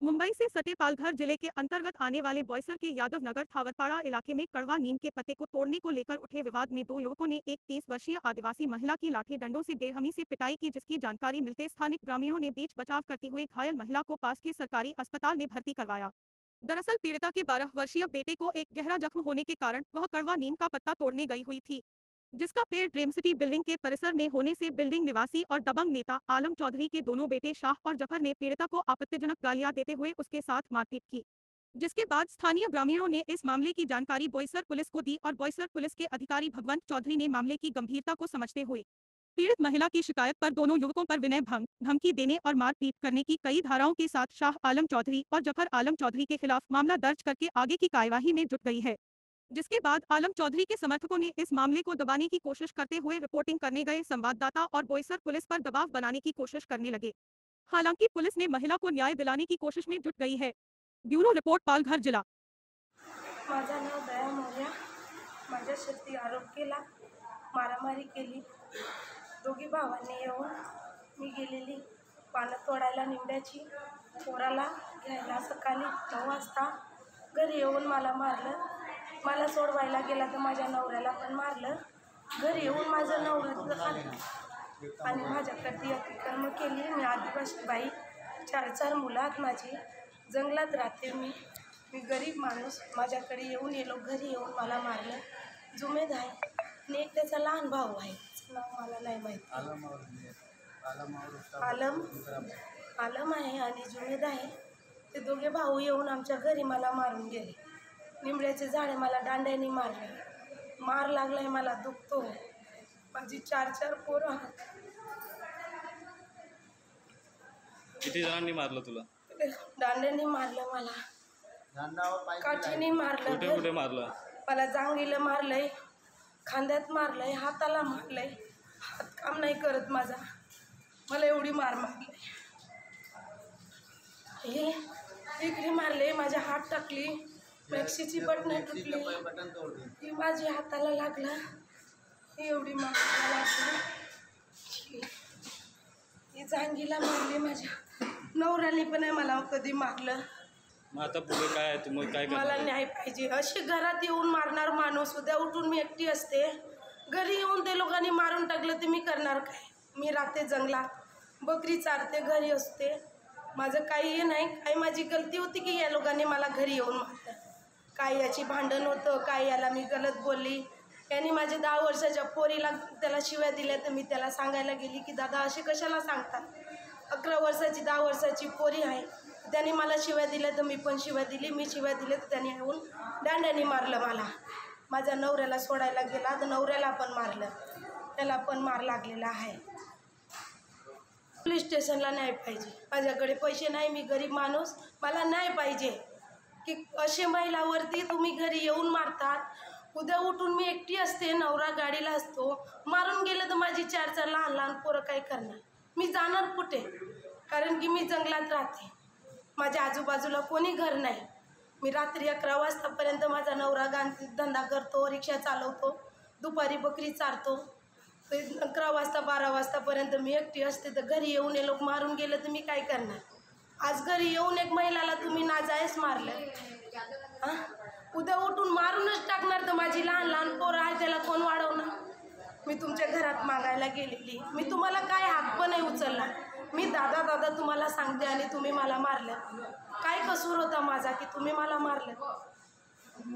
मुंबई से सटे पालघर जिले के अंतर्गत आने वाले बोईसर के यादव नगर थावरपाड़ा इलाके में कड़वा नीम के पत्ते को तोड़ने को लेकर उठे विवाद में दो युवकों ने एक 30 वर्षीय आदिवासी महिला की लाठी डंडों से बेरहमी से पिटाई की, जिसकी जानकारी मिलते स्थानिक ग्रामीणों ने बीच बचाव करते हुए घायल महिला को पास के सरकारी अस्पताल में भर्ती करवाया। दरअसल पीड़िता के 12 वर्षीय बेटे को एक गहरा जख्म होने के कारण वह कड़वा नीम का पत्ता तोड़ने गई हुई थी, जिसका पेड़ ड्रीम सिटी बिल्डिंग के परिसर में होने से बिल्डिंग निवासी और दबंग नेता आलम चौधरी के दोनों बेटे शाह और जफर ने पीड़िता को आपत्तिजनक गालियां देते हुए उसके साथ मारपीट की, जिसके बाद स्थानीय ग्रामीणों ने इस मामले की जानकारी बोईसर पुलिस को दी और बोईसर पुलिस के अधिकारी भगवंत चौधरी ने मामले की गंभीरता को समझते हुए पीड़ित महिला की शिकायत पर दोनों युवकों पर विनय भंग, धमकी देने और मारपीट करने की कई धाराओं के साथ शाह आलम चौधरी और जफर आलम चौधरी के खिलाफ मामला दर्ज करके आगे की कार्यवाही में जुट गई है। जिसके बाद आलम चौधरी के समर्थकों ने इस मामले को दबाने की कोशिश करते हुए रिपोर्टिंग करने गए संवाददाता और बोईसर पुलिस पर दबाव बनाने की कोशिश करने लगे। हालांकि पुलिस ने महिला को न्याय दिलाने की कोशिश में जुट गई है। ब्यूरो रिपोर्ट, पालघर जिला। माझं नाव दया मौर्या। माझ्या शेती आरोप केला, मारामारी केली। दोघी भावांनी येऊन मी गेलेली पानं तोडायला निंब्याची, पोराला घ्यायला सकाळी 9 वाजता घरी येऊन मला मारलं। मला सोडवायला गेला तर माझ्या नवऱ्याला पण मारलं। घरी येऊन माझं नवऱ्याचं आणि माझ्याकडे अतिक्रम केली। मी आदिवासी बाई, 4 मुलं आहेत माझी, जंगलात राहते मी गरीब माणूस। माझ्याकडे येऊन घरी येऊन मला मारलं। जुमेद आहे आणि एक त्याचा लहान भाऊ आहे, नाव मला नाही माहिती। आलम आहे आणि जुमेद आहे। ते दोघे भाऊ येऊन आमच्या घरी मला मारून गेले। निंबड्याचे झाडे मला दांड्याने मारले। मार लागलाय, मला दुखतो। माझी 4 पोरं आहेत। किती जणांनी मारलं तुला? दांड्याने मारलं, मला काठीने मारलं। कुठे कुठे मारलं? मला जांगीला मारलंय, खांद्यात मारलंय, हाताला मारलंय। हात काम नाही करत माझा, मला एवढी मार मारली। हे इकडे मारले, माझ्या हात टाकली, मॅक्सीची बटणं तुटली, ही माझ्या हाताला लागलं। ही एवढी मार लागली। ही जांगीला मारली, माझ्या नवऱ्याने पण आहे मला कधी मारलं। मग आता पुढे काय आहे? तुम्ही काय मला करणार? न्याय पाहिजे। अशी घरात येऊन मारणार माणूस, उद्या उठून मी एकटी असते, घरी येऊन ते लोकांनी मारून टाकलं तर मी करणार काय? मी राहते जंगलात, बकरी चारते, घरी असते, माझं काही हे नाही। काही माझी गलती होती की या लोकांनी मला घरी येऊन मारलं? काय याची भांडण होतं, काय याला मी गलत बोलली? यांनी माझ्या 10 वर्षाच्या पोरीला त्याला शिव्या दिल्या, तर मी त्याला सांगायला गेली की दादा असे कशाला सांगतात? 11 वर्षाची 10 वर्षाची पोरी आहे, त्यांनी मला शिव्या दिल्या तर मी पण शिव्या दिली। मी शिव्या दिल्या तर त्यांनी येऊन दांड्याने मारलं मला। माझ्या नवऱ्याला सोडायला गेला तर नवऱ्याला पण मारलं, त्याला पण मार लागलेला आहे। पोलीस स्टेशनला न्याय पाहिजे। माझ्याकडे पैसे नाही, मी गरीब माणूस, मला न्याय पाहिजे की असे महिलावरती तुम्ही घरी येऊन मारतात। उद्या उठून मी एकटी असते, नवरा गाडीला असतो, मारून गेलं तर माझी 4 लहान लहान पोरं काय करणार? मी जाणार कुठे? कारण की मी जंगलात राहते, माझ्या आजूबाजूला कोणी घर नाही। मी रात्री 11 वाजतापर्यंत माझा नवरा धंदा करतो, रिक्षा चालवतो, दुपारी बकरी चारतो। 11 वाजता 12 वाजतापर्यंत मी एकटी असते, तर घरी येऊन हे लोक मारून गेलं तर मी काय करणार? आज घरी येऊन एक महिलाला तुम्ही नाजायज मारलं, उद्या उठून मारूनच टाकणार तर माझी लहान लहान पोरं आहे, त्याला कोण वाढवणार? मी तुमच्या घरात मागायला गेलेली, मी तुम्हाला काय हात पण नाही उचलला। मी दादा दादा तुम्हाला सांगते आणि तुम्ही मला मारलं। काय कसूर होता माझा की तुम्ही मला मारलं?